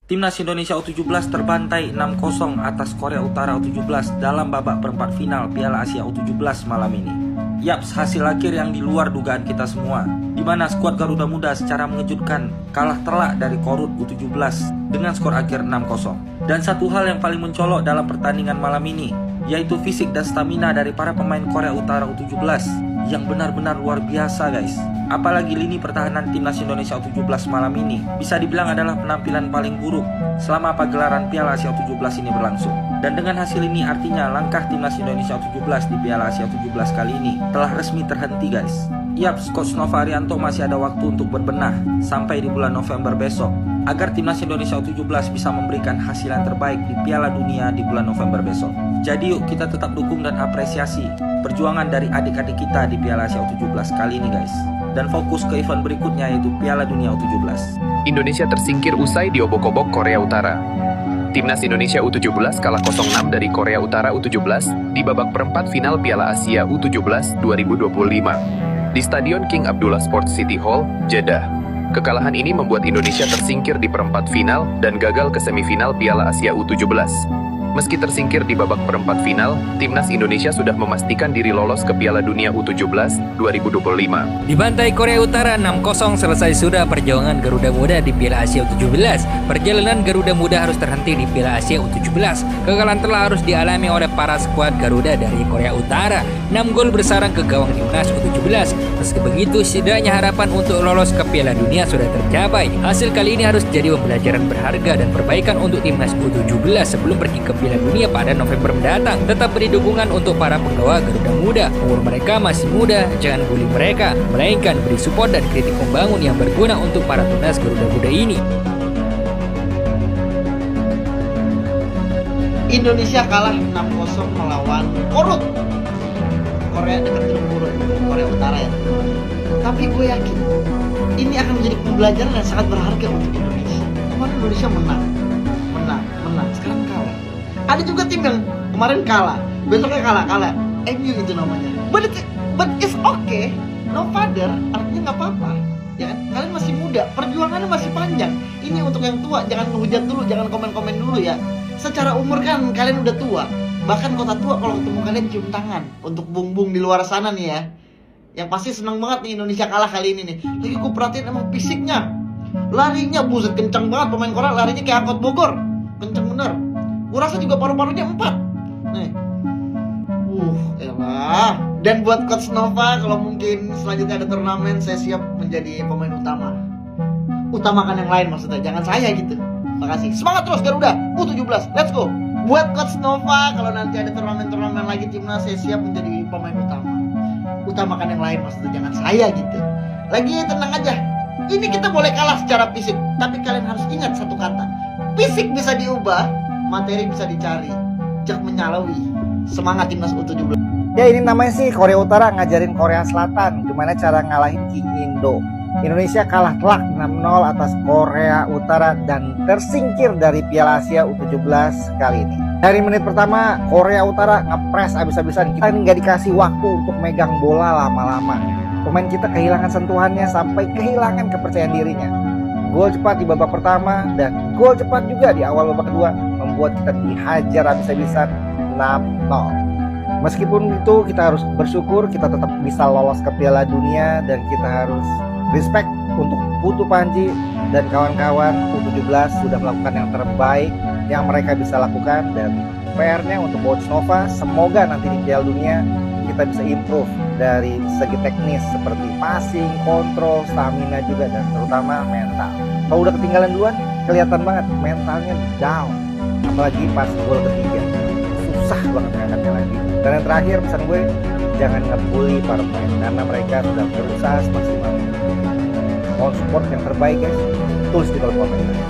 Timnas Indonesia U17 terbantai 6-0 atas Korea Utara U17 dalam babak perempat final Piala Asia U17 malam ini. Yaps, hasil akhir yang di luar dugaan kita semua, di mana skuad Garuda Muda secara mengejutkan kalah telak dari Korut U17 dengan skor akhir 6-0. Dan satu hal yang paling mencolok dalam pertandingan malam ini, yaitu fisik dan stamina dari para pemain Korea Utara U17 yang benar-benar luar biasa guys. Apalagi lini pertahanan Timnas Indonesia U17 malam ini bisa dibilang adalah penampilan paling buruk selama pagelaran Piala Asia U17 ini berlangsung. Dan dengan hasil ini artinya langkah Timnas Indonesia U17 di Piala Asia U17 kali ini telah resmi terhenti guys. Yaps, Coach Nova Arianto masih ada waktu untuk berbenah sampai di bulan November besok agar Timnas Indonesia U17 bisa memberikan hasil yang terbaik di Piala Dunia di bulan November besok. Jadi yuk kita tetap dukung dan apresiasi perjuangan dari adik-adik kita di Piala Asia U17 kali ini guys. Dan fokus ke event berikutnya yaitu Piala Dunia U17. Indonesia tersingkir usai diobok-obok Korea Utara. Timnas Indonesia U17 kalah 0-6 dari Korea Utara U17 di babak perempat final Piala Asia U17 2025 di Stadion King Abdullah Sports City Hall, Jeddah. Kekalahan ini membuat Indonesia tersingkir di perempat final dan gagal ke semifinal Piala Asia U17. Meski tersingkir di babak perempat final, Timnas Indonesia sudah memastikan diri lolos ke Piala Dunia U17 2025. Dibantai Korea Utara 6-0 selesai sudah perjuangan Garuda Muda di Piala Asia U17. Perjalanan Garuda Muda harus terhenti di Piala Asia U17. Kekalahan telah harus dialami oleh para skuad Garuda dari Korea Utara. 6 gol bersarang ke gawang Timnas U17. Meski begitu, setidaknya harapan untuk lolos ke Piala Dunia sudah tercapai. Hasil kali ini harus jadi pembelajaran berharga dan perbaikan untuk Timnas U17 sebelum pergi ke Piala Dunia pada November mendatang. Tetap beri dukungan untuk para penggawa Garuda Muda. Umur mereka masih muda, jangan bully mereka, melainkan beri support dan kritik membangun yang berguna untuk para tunas Garuda Muda ini. Indonesia kalah 6-0 melawan Korut. Korea dekat Timur, Korea Utara ya. Tapi gue yakin ini akan menjadi pembelajaran yang sangat berharga untuk Indonesia. Kemarin Indonesia menang. Sekarang kalah. Ada juga tim yang kemarin kalah, besoknya kalah. MU itu namanya. But it's okay. No father, artinya nggak apa-apa. Ya kan? Kalian masih muda, perjuangannya masih panjang. Ini untuk yang tua, jangan ngehujat dulu, jangan komen-komen dulu ya. Secara umur kan kalian udah tua. Bahkan kota tua kalau ketemu kalian cium tangan. Untuk bung-bung di luar sana nih ya, yang pasti senang banget nih Indonesia kalah kali ini nih. Lagi gue perhatiin emang fisiknya, larinya buset kencang banget. Pemain Korea larinya kayak angkot Bogor, kencang bener. Gue rasa juga paru-parunya 4 nih. Elah. Dan buat Coach Nova, kalau mungkin selanjutnya ada turnamen, saya siap menjadi pemain utama. Utamakan yang lain maksudnya, jangan saya gitu. Makasih. Semangat terus Garuda U17, let's go. Buat Coach Nova, kalau nanti ada turnamen lagi timnas, saya siap menjadi pemain utama. Utamakan yang lain maksudnya, jangan saya gitu. Lagi tenang aja. Ini kita boleh kalah secara fisik, tapi kalian harus ingat satu kata. Fisik bisa diubah, materi bisa dicari. Jak menyalawi. Semangat timnas U17. Ya, ini namanya sih Korea Utara ngajarin Korea Selatan gimana cara ngalahin King Indo. Indonesia kalah telak 6-0 atas Korea Utara dan tersingkir dari Piala Asia U17 kali ini. Dari menit pertama Korea Utara ngepres abis-abisan. Kita nggak dikasih waktu untuk megang bola lama-lama. Pemain kita kehilangan sentuhannya sampai kehilangan kepercayaan dirinya. Gol cepat di babak pertama dan gol cepat juga di awal babak kedua membuat kita dihajar abis-abisan 6-0. Meskipun itu kita harus bersyukur kita tetap bisa lolos ke Piala Dunia dan kita harus respect untuk Putu Panji dan kawan-kawan U17 sudah melakukan yang terbaik yang mereka bisa lakukan. Dan PR-nya untuk Coach Nova, semoga nanti di Piala Dunia kita bisa improve dari segi teknis seperti passing, kontrol, stamina juga, dan terutama mental. Kalau udah ketinggalan duluan, kelihatan banget mentalnya down. Apalagi pas gol ketiga, susah banget ngangkatnya lagi. Dan yang terakhir pesan gue, jangan ngebully para pemain karena mereka sudah berusaha semaksimal. Mohon support yang terbaik guys, tulis di kolom komentar.